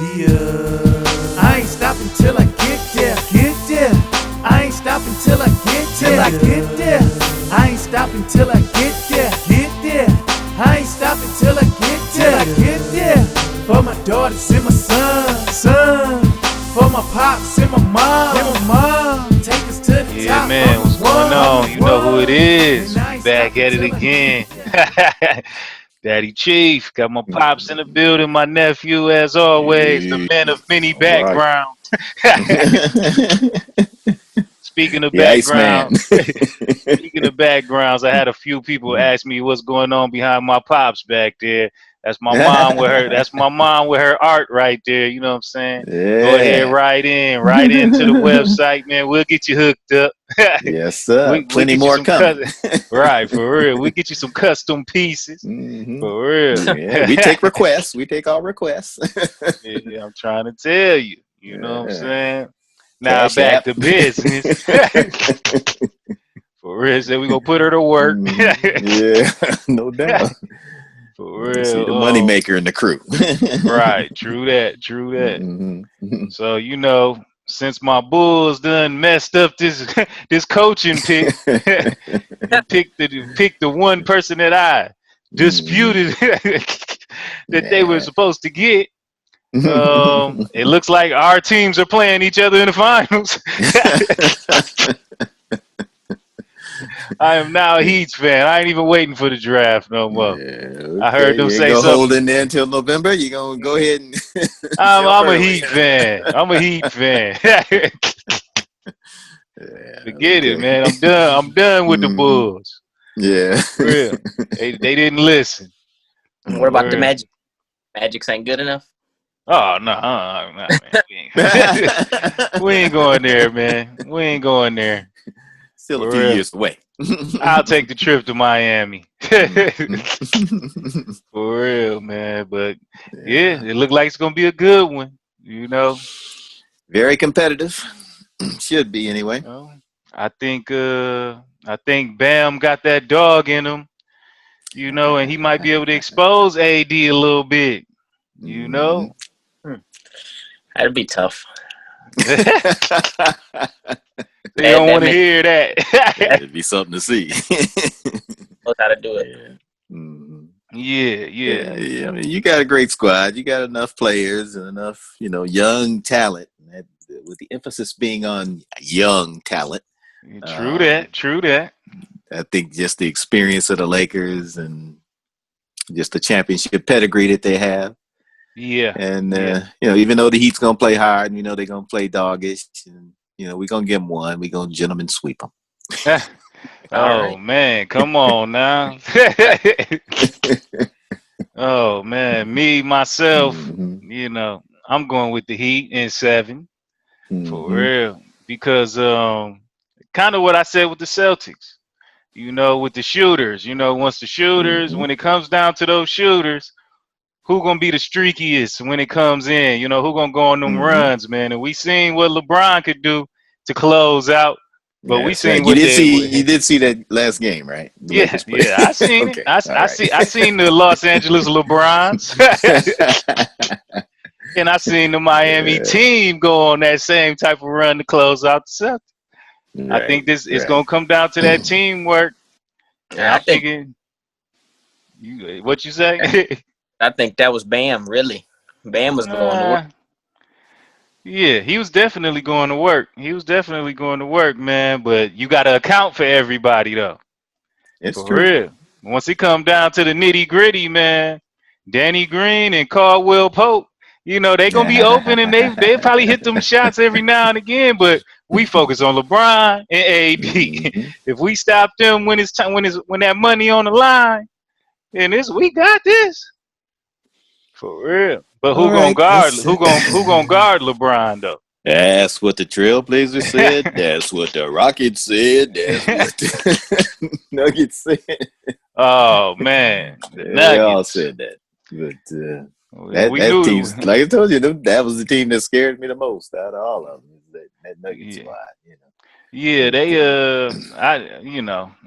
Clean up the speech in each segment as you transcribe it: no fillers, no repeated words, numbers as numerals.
Yeah. I ain't stopping till I get there. Get there. I ain't stopping till I get there. Till I get there. I ain't stopping till I get there. Get there. I ain't stopping till I get there. Till I get there. For my daughters and my son. For my pops and my mom. Take us to the top. Yeah, man, what's going on? You know who it is. Back at it again. Daddy Chief, got my pops in the building, my nephew, as always, the Yeah, man of many all right. backgrounds. Speaking of The Iceman. background, speaking of backgrounds, I had a few people ask me what's going on behind my pops back there. That's my mom with her. That's my mom with her art right there. You know what I'm saying? Go ahead, Yeah. right into the website, man. We'll get you hooked up. Yes, sir. we Plenty get you more some coming. right, for real. We get you some custom pieces Hmm. for real. Yeah, we take requests. We take all requests. Yeah, I'm trying to tell you. You know what I'm Yeah. saying? Now Cash back app. to business. For real, said we gonna put her to work. Yeah, no doubt. For You see real. the money maker in the crew. Right. True that. True that. Hmm. So since my Bulls done messed up this this coaching pick and picked the one person that I Hmm. disputed that they were Yeah. supposed to get. It looks like our teams are playing each other in the finals. I am now a Heat fan. I ain't even waiting for the draft no more. Yeah, I heard okay. them You ain't say gonna hold something. in there until November. You gonna go ahead and I'm jump a early. Heat fan. I'm a Heat fan. Yeah, Forget it, okay. man. I'm done. I'm done with the Hmm. Bulls. Yeah. For real. They didn't listen. What For about the Hmm. real. Magic? Magics ain't good enough. Oh no, man. We ain't going there, man. We ain't going there. Still a For few real. years away. I'll take the trip to Miami. Mhm. For real, man. But yeah, Yeah. it looked like it's gonna be a good one. You know. Very competitive. Should be anyway. Oh, I think I think Bam got that dog in him, and he might be able to expose AD a little bit, you Mhm. know. Hmm. That'd be tough. They That don't that want to man hear that. It'd be something to see. knows how to do it. Yeah. Mhm. Yeah, Yeah, yeah, yeah. I mean, you got a great squad. You got enough players and enough, young talent. With the emphasis being on young talent, true that, um, true that. I think just the experience of the Lakers and just the championship pedigree that they have, Yeah, and yeah. even though the Heat's gonna play hard, and they're gonna play doggish, and we're gonna give them one. We're gonna gentlemen sweep them. All Oh right. man, come on now. Oh man, me myself, Hmm. I'm going with the Heat in 7 for Hmm. real because kind of what I said with the Celtics. With the shooters, once the shooters, Hmm. when it comes down to those shooters, who gonna be the streakiest when it comes in? Who gonna go on them Hmm. runs, man? And we seen what LeBron could do to close out, but we That's seen right. You what did they. see that last game, right? The Yeah, Lakers play. yeah, I seen it. Okay. All right. I seen the Los Angeles LeBrons, and I seen the Miami Yeah. team go on that same type of run to close out the Celtics. I think Right. this is Right. gonna come down to that teamwork, and Yeah, I'm thinking, what you say? I think that was Bam. Really, Bam was going to work. uh, yeah, he was definitely going to work. He was definitely going to work, man. But you got to account for everybody, though. It's For true. real. Once it come down to the nitty gritty, man, Danny Green and Caldwell Pope, they gonna be open and they probably hit them shots every now and again. But we focus on LeBron and AD. Hmm. If we stop them when it's time, when that money on the line, then we got this for real. But All right. Let's. who gonna guard LeBron though? That's what the Trailblazers said. That's what the Rockets said. That's what the Nuggets said. Oh man, the They all Nuggets. said that. But that We that knew. team's, like I told you, that was the team that scared me the most out of all of them. That Nugget Yeah, squad. yeah. But They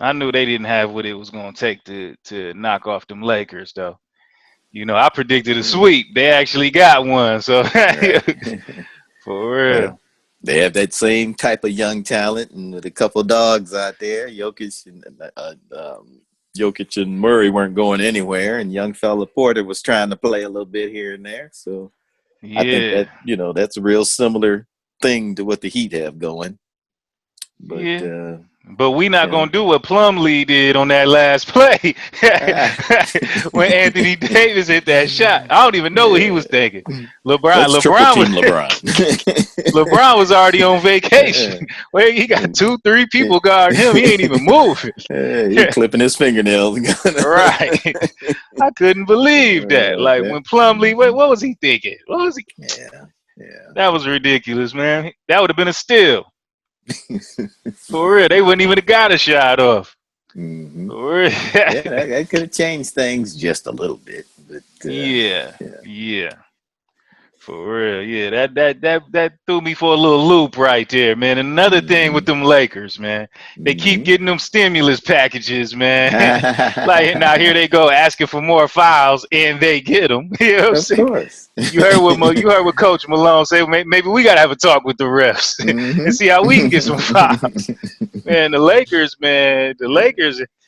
I knew they didn't have what it was gonna take to knock off them Lakers though. You know, I predicted a sweep. They actually got one. So Right. for Well, real. they have that same type of young talent, and with a couple of dogs out there, Jokic and Murray weren't going anywhere, and young fella Porter was trying to play a little bit here and there. So I think Yeah. that that's a real similar thing to what the Heat have going. But Yeah. But we not you gonna know, do what Plumlee did on that last play ah, when Anthony Davis hit that shot. I don't even know what he yeah, was thinking. LeBron, let's triple LeBron was team LeBron. LeBron was already on vacation. Where he got 2-3 people guarding him. He ain't even moving. He clipping his fingernails. Right. I couldn't believe that. Like when Plumlee, what was he thinking? What was he? Yeah, yeah. That was ridiculous, man. That would have been a steal. For real. They wouldn't even have got a shot off. Mm-hmm. For real. Yeah, that could have changed things just a little bit, but Yeah. yeah. Yeah. For real. Yeah. That threw me for a little loop right there, man. Another thing with Mm-hmm. them Lakers, man. They keep Mm-hmm. getting them stimulus packages, man. Like now here they go asking for more files and they get them. You know what I'm Of saying? course. You heard what Coach Malone said. Maybe we gotta have a talk with the refs and Mm-hmm. see how we can get some files. Man, the Lakers, man,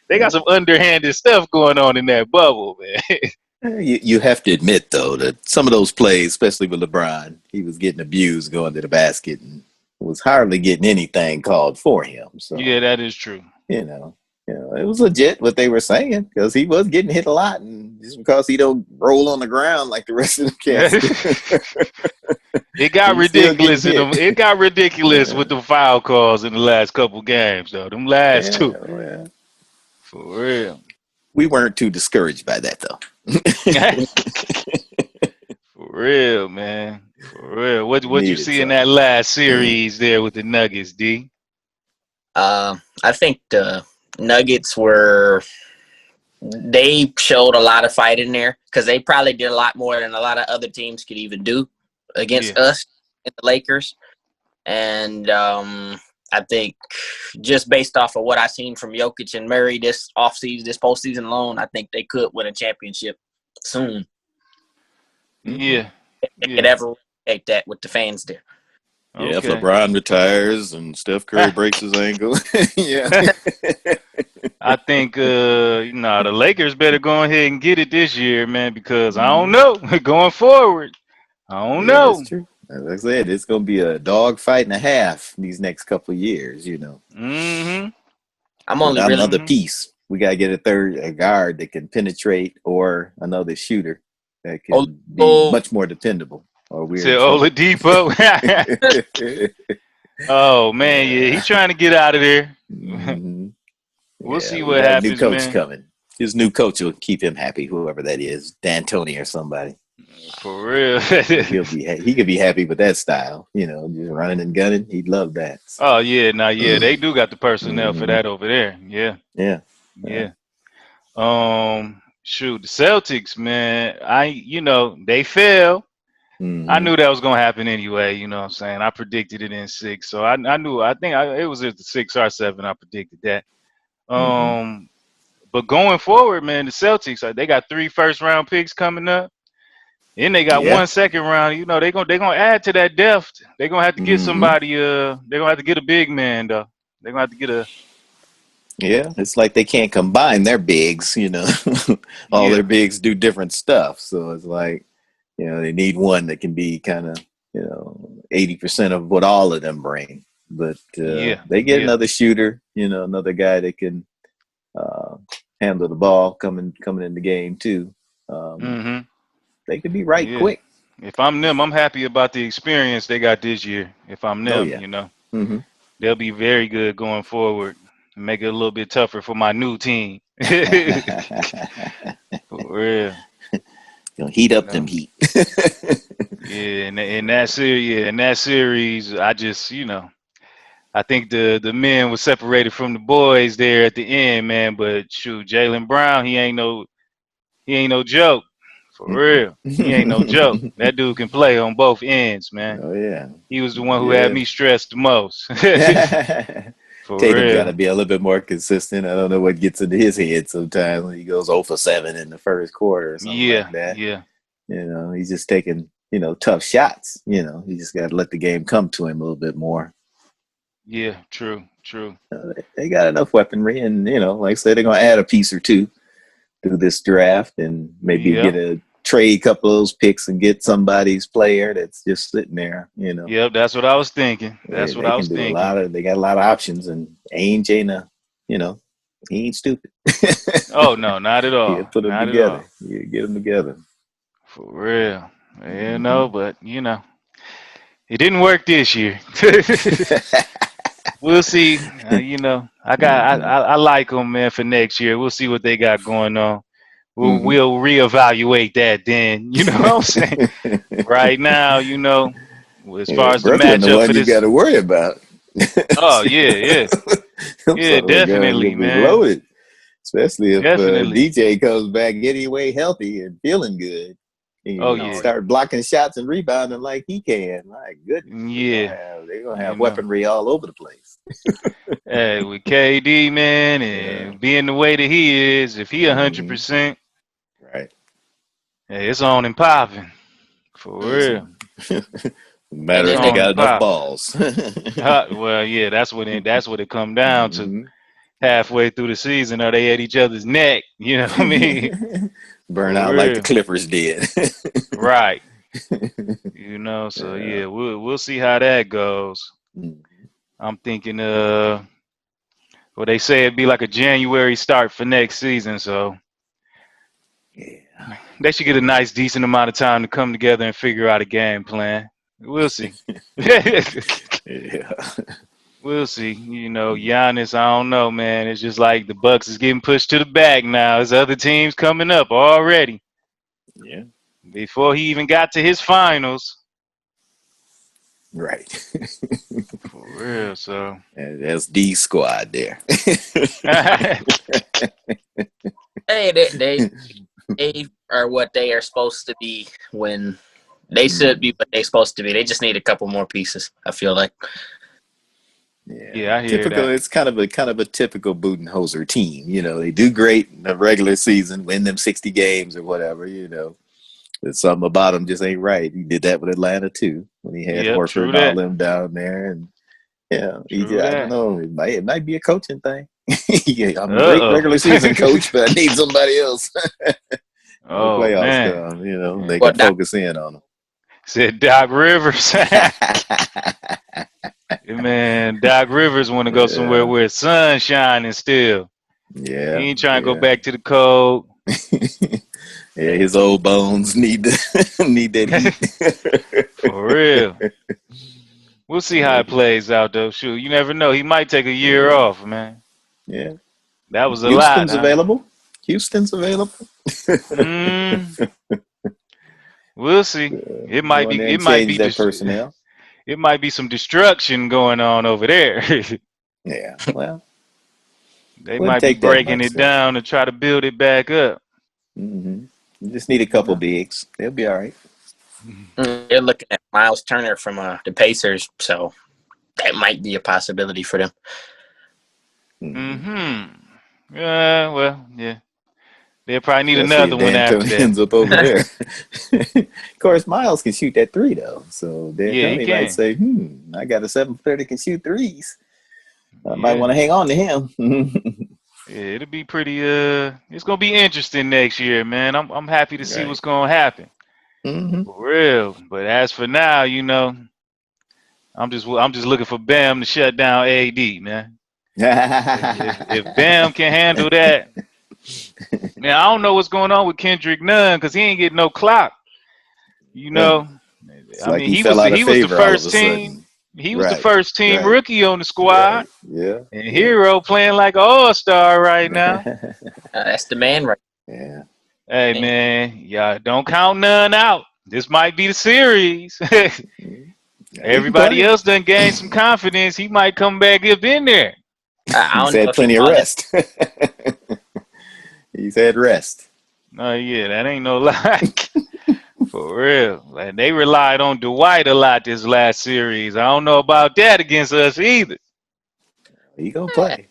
they got some underhanded stuff going on in that bubble, man. You have to admit though that some of those plays, especially with LeBron, he was getting abused going to the basket and was hardly getting anything called for him. So Yeah, that is true. you know, it was legit what they were saying because he was getting hit a lot, and just because he don't roll on the ground like the rest of the cats do, It got he's still getting ridiculous in hit. them. It got ridiculous with the foul calls in the last couple games, though. Them last Yeah, two, well, for real. we weren't too discouraged by that though. For real, man. For real. What We you needed see in some. that last series there with the Nuggets, D? I think the Nuggets they showed a lot of fight in there because they probably did a lot more than a lot of other teams could even do against Yeah. us and the Lakers. And I think just based off of what I've seen from Jokic and Murray this offseason, this postseason alone, I think they could win a championship soon. Yeah. If they could Yeah. ever take that with the fans there. Yeah, if Okay. LeBron retires and Steph Curry breaks his ankle, yeah. I think the Lakers better go ahead and get it this year, man, because I don't know. Going forward. I don't Yeah, that's know. true. As I said, it's going to be a dog fight and a half these next couple of years, Mm-hmm. I'm only Without really another piece, we got to get a guard that can penetrate or another shooter that can be oh, much more dependable, or we're Said in trouble. Oladipo. Oh man, yeah, he's trying to get out of there. Mhm. We'll Yeah, see we what got a new happens, coach man. coming. His new coach will keep him happy, whoever that is, D'Antoni or somebody. For real. He could be happy with that style, just running and gunning. He'd love that. So. Oh yeah, now yeah, they do got the personnel for Mhm. that over there. Yeah, Yeah. yeah. Shoot, the Celtics, man. They fell. I Mm-hmm. knew that was gonna happen anyway. You know what I'm saying? I predicted it in 6, so I knew. I think it was at the 6 or 7. I predicted that. Mm-hmm. But going forward, man, the Celtics they got 3 first-round picks coming up. And they got Yeah. 1 second round. They gonna add to that depth. They're gonna have to get Mm-hmm. somebody. They're gonna have to get a big man though. They're gonna have to get a Yeah. It's like they can't combine their bigs, All their yeah, bigs do different stuff. So it's like, they need one that can be kind of, 80% of what all of them bring. But yeah, they get yeah. another shooter, another guy that can uh, handle the ball coming in the game too. Um, Mm-hmm. they could be right Yeah. quick. If I'm them, I'm happy about the experience they got this year. If I'm Oh them, yeah. Mm-hmm. they'll be very good going forward. Make it a little bit tougher for my new team. For real. Heat You up them know. heat. Yeah, in that series, I just, I think the men were separated from the boys there at the end, man. But shoot, Jaylen Brown, he ain't no joke. For real. He ain't no joke. That dude can play on both ends, man. Oh yeah. He was the one who had Yeah. me stressed the most. For Tatum got to real. be a little bit more consistent. I don't know what gets into his head sometimes when he goes 0 for 7 in the first quarter or something like Yeah, that. yeah, He's just taking, tough shots. You just got to let the game come to him a little bit more. yeah. True, true. They got enough weaponry, and like I said, they're gonna add a piece or two through this draft, and maybe Yep, get a trade couple of those picks and get somebody's player that's just sitting there. yep. That's what I was thinking. they, That's what they I can was do thinking. they got a lot of options, and Ainge ain't he ain't stupid. Oh no, not at He'll all. put them Not at all. together. You get them together. For real. Hmm. But it didn't work this year. We'll see. Hmm. I like them, man, for next year. We'll see what they got going on. We'll Hmm. we'll reevaluate that then. You know what I'm saying? Right now, as Yeah, far as the Brooklyn, the matchup one for you got this. to worry about. Oh yeah, yeah, Them yeah, son of a gun definitely, gonna be man, loaded, especially if definitely. DJ comes back anyway healthy and feeling good. Oh And yeah, start blocking shots and rebounding like he can. My goodness, yeah. they're gonna You have know, weaponry all over the place. hey, with KD, man, Yeah. and being the way that he is, if he Hmm. 100%, Right. hey, it's on and popping for That's real. no And matter It's if then they on got and enough popping. balls. Well, yeah, that's what it come down to. Hmm. Halfway through the season, are they at each other's neck? You know what I mean? Burn For out like the real, Clippers did. right? So Yeah. yeah, we'll see how that goes. Mhm. I'm thinking, well, they say it'd be like a January start for next season, so Yeah. they should get a nice, decent amount of time to come together and figure out a game plan. We'll see. Yeah. We'll see. Giannis, I don't know, man. It's just like the Bucks is getting pushed to the back now. There's other teams coming up already Yeah. before he even got to his finals. Right. For real, so. And that's D squad there. hey, they are what they are supposed to be when they should be what they're supposed to be. They just need a couple more pieces, I feel like. Yeah. Yeah, I hear Typical. that. It's kind of a typical Budenholzer team. They do great in the regular season, win them 60 games or whatever. There's something about him just ain't right. He did that with Atlanta too when he had Yep, Horford true and all that. them down there. And True I don't that. know. It might be a coaching thing. Yeah, I'm a great Uh regular season oh. coach, but I need somebody else. When the Oh playoffs man. come, they Well, can Doc, focus in on Said Doc Rivers. them. Man, Doc Rivers want to go somewhere Yeah, where it's sun shining still. He yeah, ain't trying to go yeah. back to the cold. Yeah, his old bones need need that heat. For real. We'll see how it Yeah, plays out though. Shoot, you never know. He might take a year off, man. yeah. That was a lot, Houston's huh? available. Houston's available. Mm, we'll see. It might Go in be there it and might change be that dis- personnel. it might be some destruction going on over there. Yeah, well, They wouldn't might be take that breaking much. it So, down to try to build it back up. you just need a You couple know. bigs. They'll be all right. they're looking at Miles Turner from the Pacers, so that might be a possibility for them. Mm-hmm. Mm-hmm. Yeah, well, yeah. They'll probably need Especially another if one after D'Antoni that. ends up over there. Of course, Miles can shoot that three though, so Yeah, he D'Antoni might can. say, I got a 7 can shoot threes. I might Yeah. want to hang on to him." Yeah, it'll be pretty it's gonna be interesting next year, man. I'm happy to see Right. what's gonna happen. Hmm. For real. But as for now, I'm just looking for Bam to shut down AD, man. If Bam can handle that, man, I don't know what's going on with Kendrick Nunn because he ain't getting no clock. You Yeah. know, It's I like mean, he he fell was the out of he was the favor all of first a team. sudden. He was the Right. first team Right. rookie on the Right. squad, Yeah. and Yeah. Hero playing like an all-star right now. That's the man right Yeah. Hey there. man, yeah, don't count none out. This might be the series. Yeah, he can Everybody play. else done gained some confidence. He might come back up in there. I He's don't know had if you plenty of call him. rest. He's had rest. Oh yeah, that ain't no lie. For real. And they relied on Dwight a lot this last series. I don't know about that against us either. He gonna play.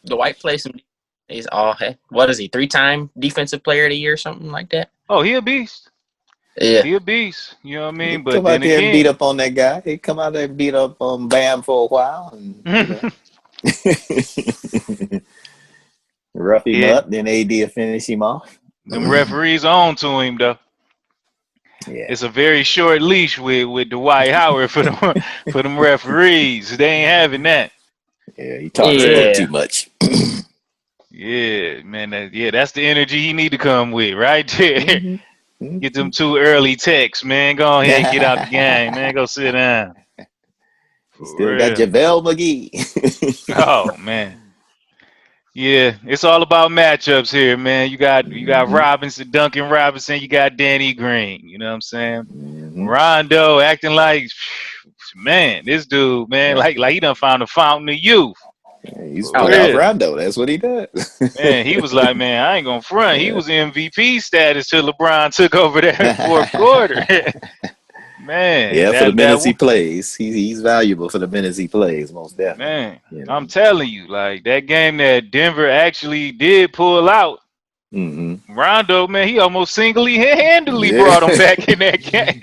Dwight plays some. He's all what is he? 3-time defensive player of the year, or something like that. Oh, he a beast. Yeah. He a beast. You know what I He mean? But come out then there and beat again, up on that guy. He come out there and beat up on Bam for a while, and rough him yeah, up. Then AD will finish him off. them referees on to him though. Yeah, It's a very short leash with Dwight Howard for them referees. They ain't having that. yeah. He For talks a little real. too much. Yeah, man. That's the energy he need to come with right there. hmm Get them 2 early texts, man. Go ahead and get out the game, man. Go sit down. You For still got real. JaVale McGee. Oh man. Yeah, it's all about matchups here, man. You got hmm Robinson, Duncan Robinson, you got Danny Green. You know what I'm saying? hmm Rondo acting like, man, this dude, man, Right. like he done found a fountain of youth. Yeah, he's For Oh, playoff real. Rondo. That's what he does. Man, he was like, man, I ain't gonna front. He Yeah. was MVP status till LeBron took over that fourth quarter. Man, Yeah, for the that minutes he plays, he's valuable for the minutes he plays, most definitely. man, You I'm know. telling you, like that game that Denver actually did pull out. hmm Rondo, man, he almost handedly Yeah. brought him back in that game.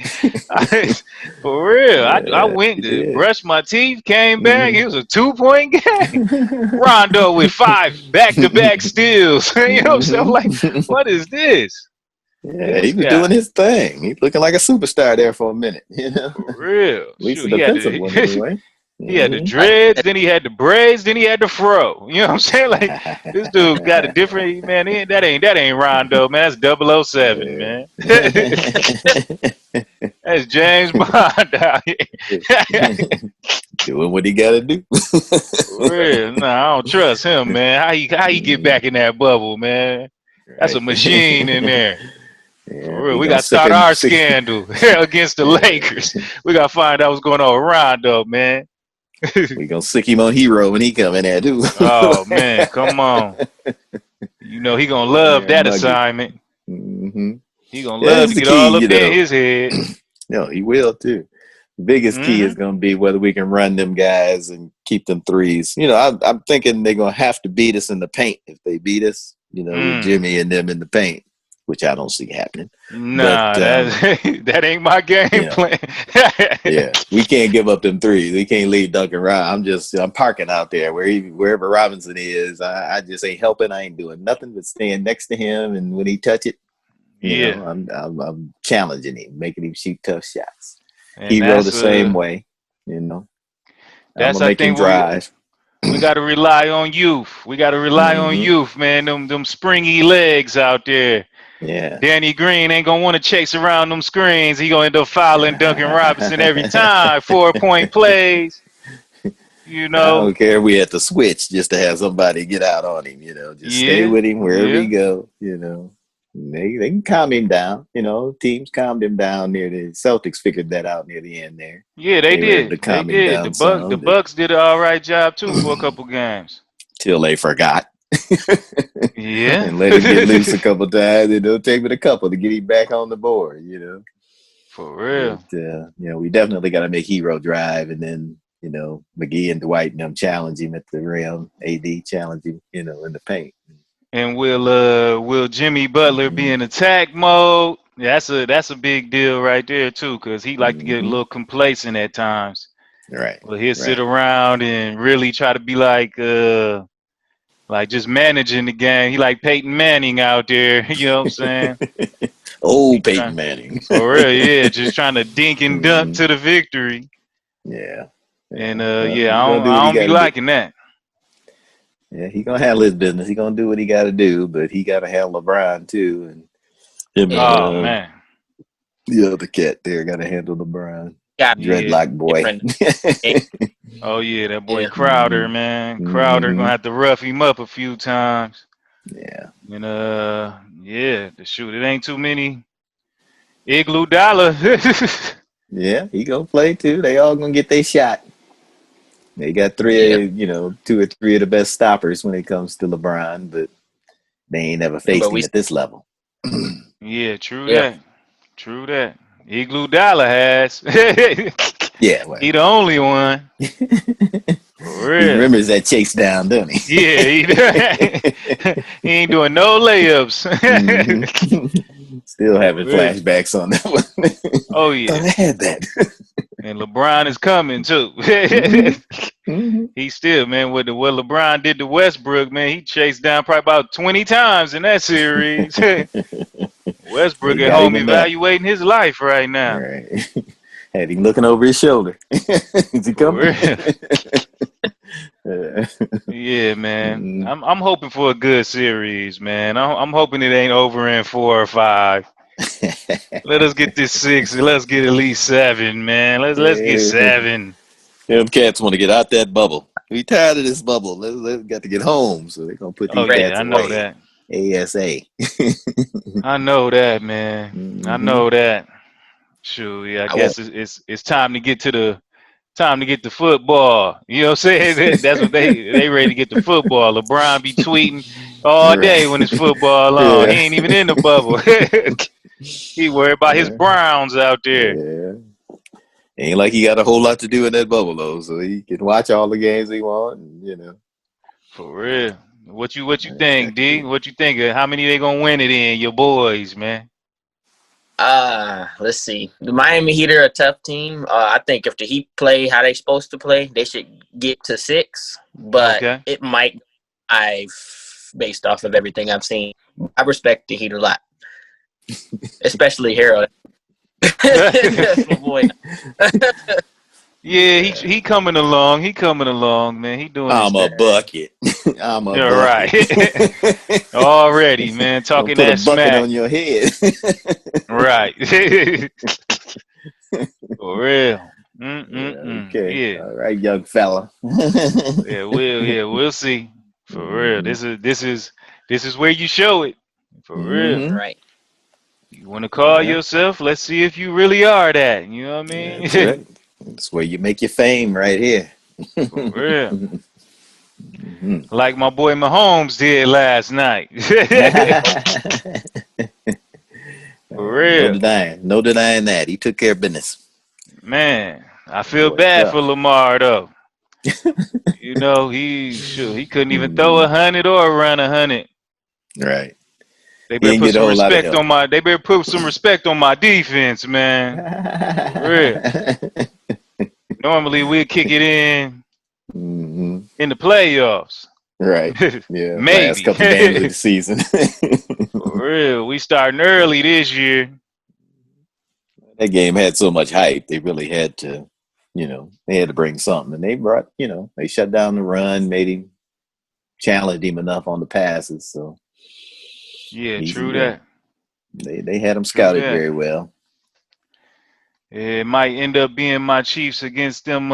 For real. I Yeah, he went to did. brush my teeth, came back. hmm It was a 2-point game. Rondo with 5 back-to-back steals. You know what I'm saying? I'm like, what is this? Yeah, he This was doing guy. his thing. He's looking like a superstar there for a minute. At For real. least Shoot, a defensive one, anyway. he had the hmm like dreads, then he had the braids, then he had the fro. You know what I'm saying? Like this dude got a different man. That ain't Rondo, man. That's 007, Yeah. man. That's James Bond out here. Doing what he got to do. For real. Nah, I don't trust him, man. How he get back in that bubble, man? That's a Right. machine in there. Yeah, For real. he We gonna got to start our sick. scandal against the Yeah. Lakers. We got to find out what's going on with Rondo, man. We gonna sick him on Hero when he come in there too. Oh man, come on. You know he gonna love Yeah, that Muggy. assignment. hmm He gonna Yeah, love it's to the get key, all up there in his head. No, he will too. The biggest key Hmm. is going to be whether we can run them guys and keep them threes. I'm thinking they're going to have to beat us in the paint if they beat us. With Jimmy and them in the paint, which I don't see happening. But Nah, that ain't my game you know, plan. yeah, we can't give up them threes. We can't leave Duncan Robinson. I'm parking out there wherever Robinson is. I just ain't helping. I ain't doing nothing but staying next to him. And when he touch it, Yeah, I'm challenging him, making him shoot tough shots. and Hero the same way. I'm that's gonna I make him think drive. we got to rely on youth. We got to rely on hmm youth, man. Them springy legs out there. Yeah. Danny Green ain't gonna want to chase around them screens. He gonna end up fouling Duncan Robinson every time. 4-point plays. You I know. don't care if we had to switch just to have somebody get out on him. Just stay Yeah, with him wherever he yeah. go. They can calm him down. Teams calmed him down near the Celtics. Figured that out near the end there. Yeah, they They were able to did. They calm him did. down The some Bucks did an all right job too for a couple games. till they forgot Yeah. and let him get loose a couple times. It'll take it a couple to get him back on the board. For But real. we definitely got to make Hero drive, and then McGee and Dwight and them challenge him at the rim. AD challenge him, in the paint. And will Jimmy Butler be hmm in attack mode? Yeah, that's a big deal right there too, because he like to get a hmm little complacent at times. Right, Well, he'll sit right. around and really try to be like just managing the game. He like Peyton Manning out there. You know what I'm saying? He Old Peyton trying Manning. for real, yeah, just trying to dink and dunk hmm to the victory. Yeah, And yeah. Well, yeah, he gonna do what I he don't got be to do. liking that. Yeah, he gonna handle his business. He gonna do what he got to do, but he got to handle LeBron too, and him and Oh man. the other cat there got to handle LeBron. got Yeah. Dreadlock boy. different. Oh yeah, that boy Yeah. Crowder, man. Crowder hmm gonna have to rough him up a few times. Yeah. And yeah, the shoot. It ain't too many Igloo Dollar. Yeah, he gonna play too. They all gonna get their shot. They got Yeah. two or three of the best stoppers when it comes to LeBron, but they ain't never But faced him we. at this level. Yeah, true Yeah. that. True that. Igloo Dollar has. Yeah, well, He the only one. For For He real. remembers that chase down, doesn't he? Yeah, he ain't doing no layups. Still For having real. flashbacks on that one. Oh Thought yeah. I had that. And LeBron is coming too. He still, man, what LeBron did to Westbrook, man, he chased down probably about 20 times in that series. Westbrook They at got him home enough. evaluating his life right All now. right. Had him looking over his shoulder. Is he For coming? real. Yeah. Yeah, man. I'm hoping for a good series, man. I'm hoping it ain't over in 4 or 5. Let us get this 6. Let's get at least 7, man. Let's get Yeah. 7. Them cats want to get out that bubble. We tired of this bubble. Let's got to get home. So they're gonna put Oh these Ready yeah, cats I know away. that. ASA. I know that, man. I Mm-hmm. know that. Sure, yeah. I I won't. guess it's time to get to the football. You know what I'm saying? That's what they ready to get the football. LeBron be tweeting all day when it's Right. football on. He Yeah. ain't even in the bubble. He worried about his Yeah. Browns out there. Yeah. Ain't like he got a whole lot to do in that bubble though, so he can watch all the games he want, and For real. What you heck think, with D? it. What you think? How many they gonna win it in? Your boys, man. Let's see. The Miami Heat are a tough team. I think if the Heat play how they supposed to play, they should get to 6. But Okay. it might I've based off of everything I've seen. I respect the Heat a lot, especially Harold. That's my boy. Yeah, Yeah. he coming along. He coming along, man. He doing his I'm a thing. bucket. I'm a Yeah, bucket. right. Already, man, Gonna talking put a that bucket smack. on your head. Right. For real. Yeah, Mm-mm-mm. okay. Yeah. All right, young fella. We'll see. For real. Hmm. This is where you show it. For real. Hmm. Right. You want to call Yeah, yourself? Let's see if you really are that. You know what I that's mean? right. That's where you make your fame right here. For real. Mhm. Like my boy Mahomes did last night. For No real. denying, no denying that. He took care of business. Man, I feel Boy, bad for tough. Lamar though. You know, he couldn't even throw Mhm. 100 or run 100. Right. They He better didn't put get a some whole lot of respect help. on my. They better put some respect on my defense, man. For real. Normally we'd kick it Hmm. in the playoffs. Right. Yeah. Last Maybe. couple games of the season. For real. We starting early this year. That game had so much hype. They really had to, they had to bring something. And they brought, they shut down the run, made him challenged him enough on the passes. So Yeah, easy true go. that. They had him True scouted that. very well. It might end up being my Chiefs against them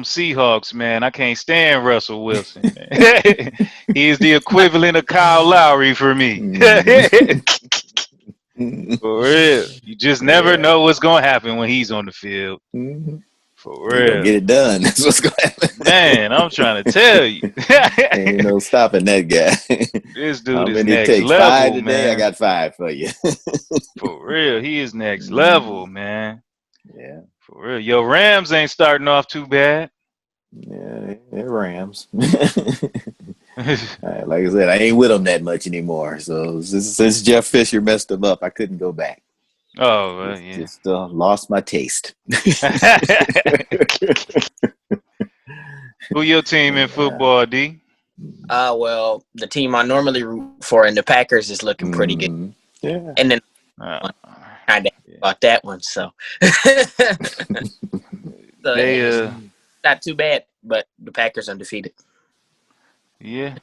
Seahawks, man. I can't stand Russell Wilson, man. He is the equivalent of Kyle Lowry for me. Mhm. For real. You just never Yeah. know what's gonna happen when he's on the field. Hmm. For He gonna real. get it done. That's what's gonna happen. Man, I'm trying to tell you. Ain't no stopping that guy. This How dude is many it next takes? 5 level, today? I man. got 5 for you. For real. He is next level, Mhm. man. Yeah. For real. Yo, Rams ain't starting off too bad. Yeah, they're Rams. Like I said, I ain't with them that much anymore. So since Jeff Fisher messed them up, I couldn't go back. Oh, well, Just, yeah. just lost my taste. Who your team in Yeah. football, D? Well, the team I normally root for in the Packers is looking pretty good, Hmm. Yeah. and then Uh, kind of yeah. about that one. So, so They it's not too bad. But the Packers undefeated. yeah,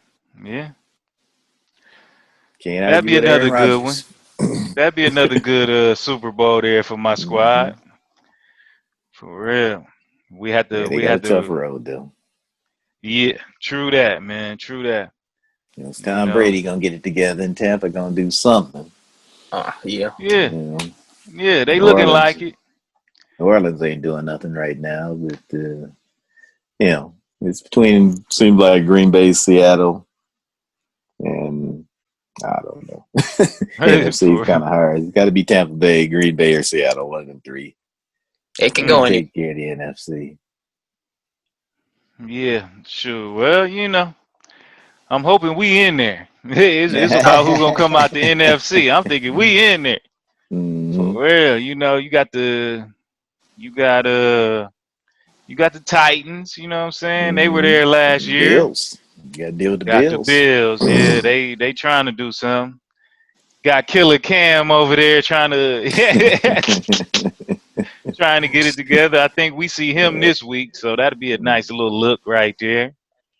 yeah. Can't That'd argue be with Aaron another good one. Rodgers. That'd be another good Super Bowl there for my Hmm. squad. For real. We had Yeah, to they we got a had tough to road though. yeah, true that, man. True that. It's You Tom know. Brady gonna get it together, and Tampa gonna do something. Yeah. Yeah. You know, Yeah, they New looking Orleans, like it. New Orleans ain't doing nothing right now. But it's between seems like Green Bay, Seattle, and I don't know. NFC is For kind of hard. It's got to be Tampa Bay, Green Bay, or Seattle. One of them three. It can Who can go any. take care of the NFC? Yeah, sure. Well, I'm hoping we in there. It's about who gonna come out the NFC. I'm thinking we in there Hmm. for real. You got you got the Titans. You know what I'm saying? They were Hmm. there last And year. Bills. You got to deal with the Got the Bills. Bills. Yeah, they trying to do something. Got Killer Cam over there trying to trying to get it together. I think we see him Yeah. this week, so that'll be a nice little look right there.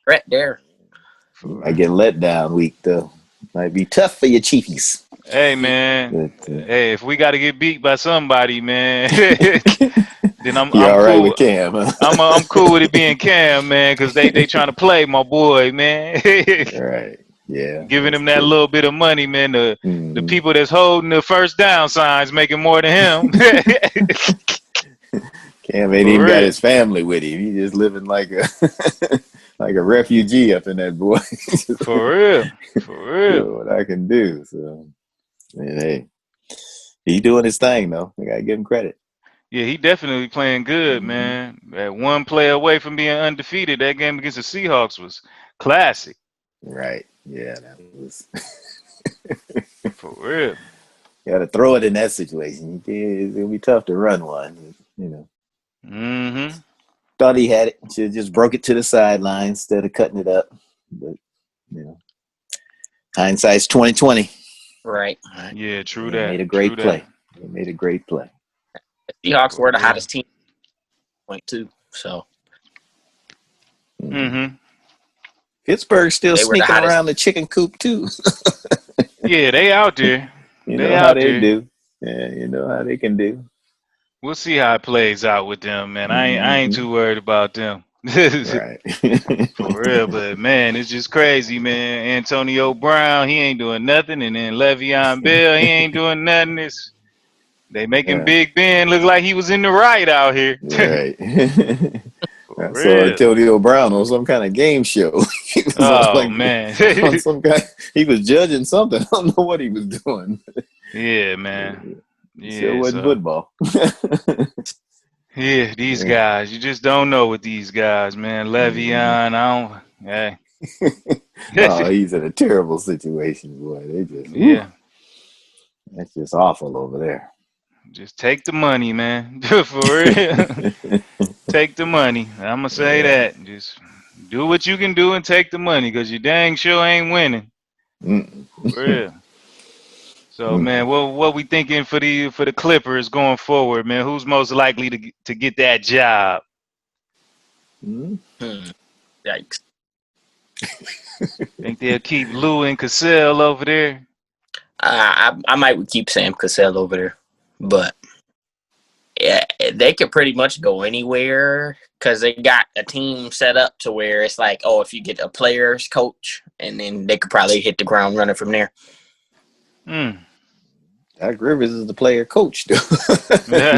Right there. You For might real. get let down week though. Might be tough for your Chiefs. Hey Yeah. man, But hey, if we got to get beat by somebody, man, then you're I'm all right with cool. Cam, huh? I'm cool with it being Cam, man, because they trying to play my boy, man. Right. Yeah, Giving that's him that true. little bit of money, man. The Hmm. people that's holding the first down signs making more than him. Cam ain't For even got real, his family with him. He just living like a like a refugee up in that boy. for real, for real. Do what I can do. So and hey, he doing his thing though. I gotta give him credit. Yeah, he definitely playing good, Hmm. man. At one play away from being undefeated, that game against the Seahawks was classic. Right. Yeah, that was For real. gotta throw it in that situation. It's gonna be tough to run one, you know. Mm-hmm. Thought he had it. Should have just broke it to the sideline instead of cutting it up. But you know, hindsight's 2020. Right. Right. Yeah, true They that. made a True great that. play. They made a great play. The Seahawks For were the real. hottest team point too. So Hmm. Mm-hmm. Pittsburgh's still they were the sneaking hottest. around the chicken coop too. Yeah, they out there. You They know how out they there. do. Yeah, you know how they can do. We'll see how it plays out with them, man. I ain't Hmm. too worried about them. Right. For real, but man, it's just crazy, man. Antonio Brown, he ain't doing nothing, and then Le'Veon Bell, he ain't doing nothing. They making Yeah. Big Ben look like he was in the right out here. Right. For I saw real. Antonio Brown on some kind of game show. He was on Oh like man. on some guy. He was judging something. I don't know what he was doing. Yeah, man. It sure Yeah, wasn't so football. yeah, these Yeah. guys, you just don't know with these guys, man. Hmm. Le'Veon, I don't. Oh, Hey. he's in a terrible situation, boy. They just, whew, Yeah, that's just awful over there. just take the money, man. For real. Take the money. I'm gonna say Yeah. that. Just do what you can do and take the money, cause you dang sure ain't winning. Mm-mm. For real. So man, Mm-mm. what we thinking for the Clippers going forward, man? Who's most likely to get that job? Mm-mm. Hmm. Yikes. Think they'll keep Lou and Cassell over there? I might keep Sam Cassell over there, but yeah, they could pretty much go anywhere because they got a team set up to where it's like, oh, if you get a player's coach, and then they could probably hit the ground running from there. Hmm. Doc Rivers is the player coach, though.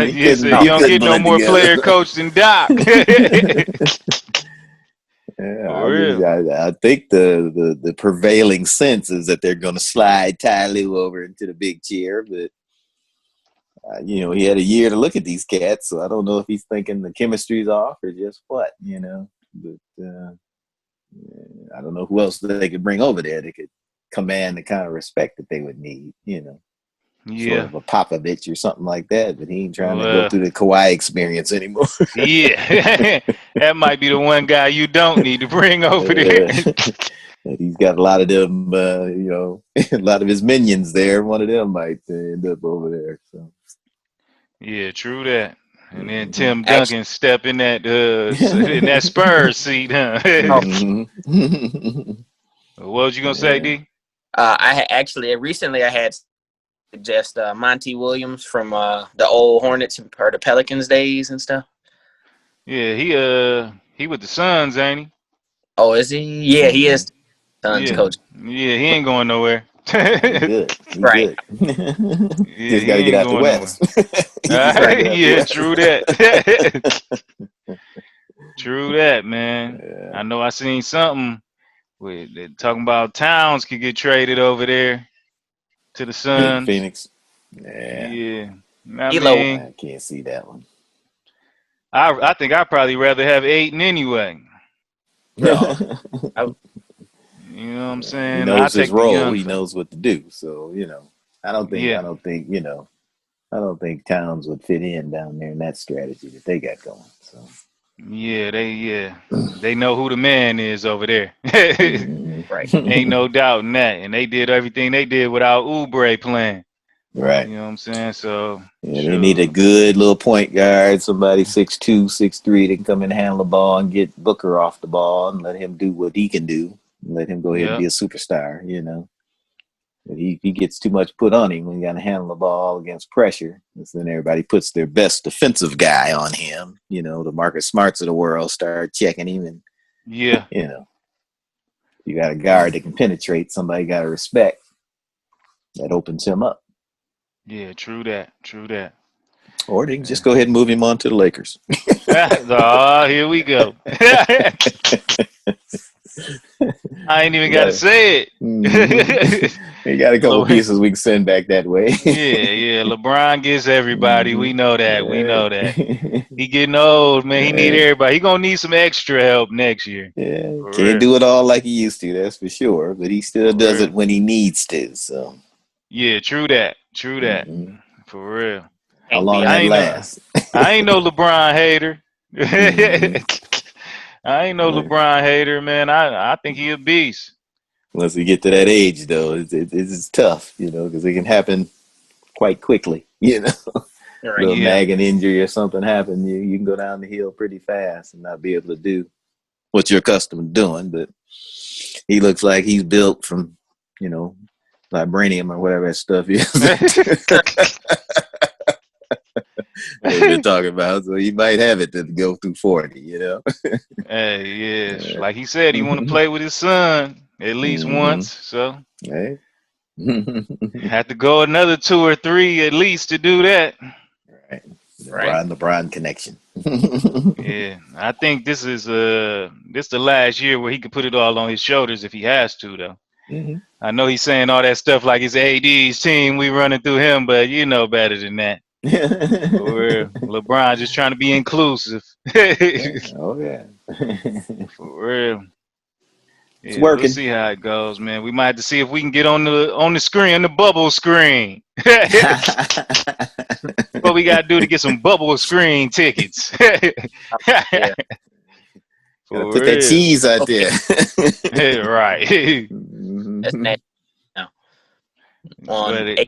he You couldn't. say you He Oh, don't couldn't get no blend more together. player coach than Doc. Yeah, For real. I think the prevailing sense is that they're going to slide Ty Lue over into the big chair, but he had a year to look at these cats, so I don't know if he's thinking the chemistry's off or just what, But I don't know who else they could bring over there that could command the kind of respect that they would need, sort Yeah. of a Popovich or something like that. But he ain't trying to go Well, through the Kawhi experience anymore. yeah. That might be the one guy you don't need to bring over there. uh, and he's got a lot of them, a lot of his minions there. One of them might end up over there. So. Yeah, true that. And then Mm-hmm. Tim actually, Duncan step in that Spurs seat, huh? oh, Mm-hmm. What was you gonna say, Yeah. D? actually recently I had suggest Monty Williams from the old Hornets or the Pelicans days and stuff. Yeah, he with the Suns, ain't he? Oh, is he? Yeah, he Mm-hmm. is Suns Yeah. coach. Yeah, he ain't going nowhere. He Yeah, good. He Right, good. Just got he to get ain't out the going nowhere. west. He just got to right. get out the Yeah, west. true that. True that, man. Yeah. I know I seen something with they talking about Towns could get traded over there to the Suns. Phoenix. Yeah. Yeah. I Elo. mean, I can't see that one. I think I'd probably rather have Aiden anyway. Yeah. You know what I'm He saying? I knows his take the role. young He fella. knows what to do. So I don't think Yeah, I don't think Towns would fit in down there in that strategy that they got going. So they know who the man is over there. Right. Ain't no doubt in that. And they did everything they did without Oubre playing. right. You know what I'm saying? So Yeah, they need a sure. good little point guard, somebody 6'2", 6'3", that can come in and handle the ball and get Booker off the ball and let him do what he can do. And let him go ahead and Yep. be a superstar, But he gets too much put on him when you got to handle the ball against pressure. And then everybody puts their best defensive guy on him. The Marcus Smarts of the world start checking him. And, Yeah. you got a guard that can penetrate, somebody got to respect. That opens him up. Yeah, true that. True that. Or they can just go ahead and move him on to the Lakers. Oh, here we go. I ain't even got to say it. You got a couple pieces we can send back that way. Yeah. LeBron gets everybody. We know that. We know that. Yeah. He getting old, man. He need Yeah. everybody. He gonna need some extra help next year. Yeah. For Can't real. do it all like he used to, that's for sure. But he still For does real. it when he needs to. So Yeah, true that. True that. mhm. For real. How Can't long be that I ain't no lasts. I ain't no LeBron hater. Mhm. I ain't no LeBron hater, man. I think he a beast. Once we get to that age, though, it's tough, because it can happen quite quickly. right. Little Yeah. nagging injury or something happen, you can go down the hill pretty fast and not be able to do what you're accustomed to doing. But he looks like he's built from, vibranium or whatever that stuff is they've been talking about. So he might have it to go through 40. Hey, yes. Yeah. Like he said, he want to play with his son at least Mm-hmm. once. So Hey. have to go another 2 or 3 at least to do that. Right. Right. LeBron connection. Yeah, I think this the last year where he can put it all on his shoulders if he has to, though. Mm-hmm. I know he's saying all that stuff like it's AD's team, we running through him, but you know better than that. For real. LeBron just trying to be inclusive. Oh yeah. For real. It's Yeah, we'll working. see how it goes, man. We might have to see if we can get on the screen, on the bubble screen. What we gotta do to get some bubble screen tickets. Yeah. Gotta For put that real. cheese out Okay. there. Right. That's Mhm. national now. On But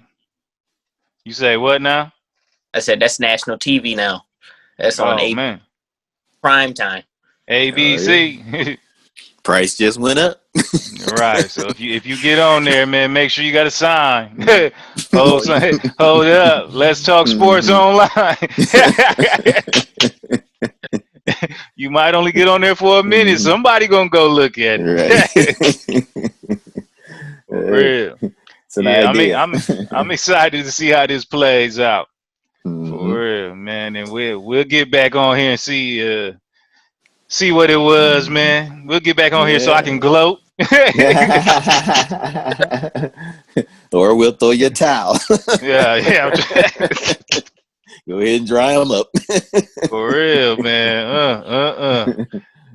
you say what now? I said that's national TV now. That's on Oh A man. prime time. Oh yeah. ABC. Price just went up. Right. So if you get on there, man, make sure you got a sign. Oh hold yeah. hold up. Let's talk sports Mhm. online. You might only get on there for a minute. Mhm. Somebody gonna go look at Right. it. For Hey, real. it's an Yeah, idea. I'm excited to see how this plays out. For Mhm. real, man. And we'll get back on here and see what it was, Mhm. man. We'll get back on here so I can Yeah. gloat. Or we'll throw you a towel. Yeah. Go ahead and dry them up. For real, man.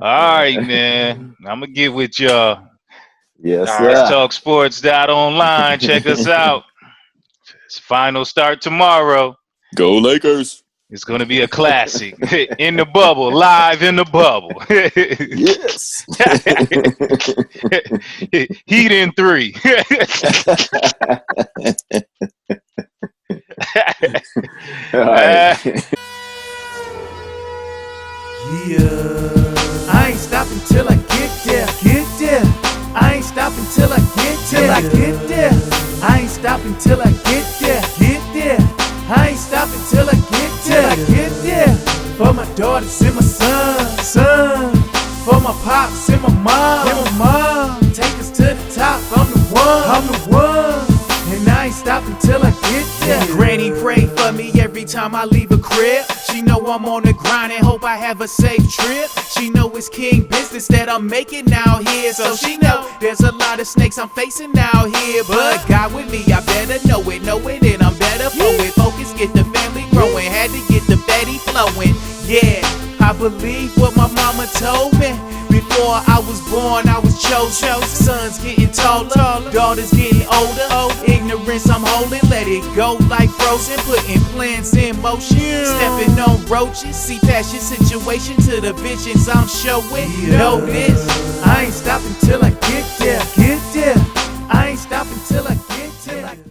All right, man. I'm gonna get with y'all. Yes, All Let's right. sir. talk sports online. Check us out. It's final start tomorrow. Go Lakers. It's gonna be a classic. In the bubble, live in the bubble. Yes. Heat in 3. All right. Yeah. I ain't stopping till I get there. Get there. I ain't stopping till I get there. Till I get there. I ain't stopping till I get there. Get there. I ain't stopping till I get there. Till I get there. For my daughters and my son. For my pops and my mom. Take us to the top. I'm the one. And I ain't stopping till I get there. Granny pray for me every time I leave a crib. She know I'm on the grind and hope I have a safe trip. She know it's king business that I'm making out here. So she know there's a lot of snakes I'm facing out here. But God with me, I better know it, and I'm better for it. Focus, get the family growing, had to get the fatty flowing. Yeah, I believe what my mama told me. Before Before I was born, I was chosen. Sons getting taller, daughters getting older. Ignorance I'm holding, let it go like frozen. Putting plans in motion, stepping on roaches. See past your situation to the visions I'm showing. Know this, I ain't stopping till I get there.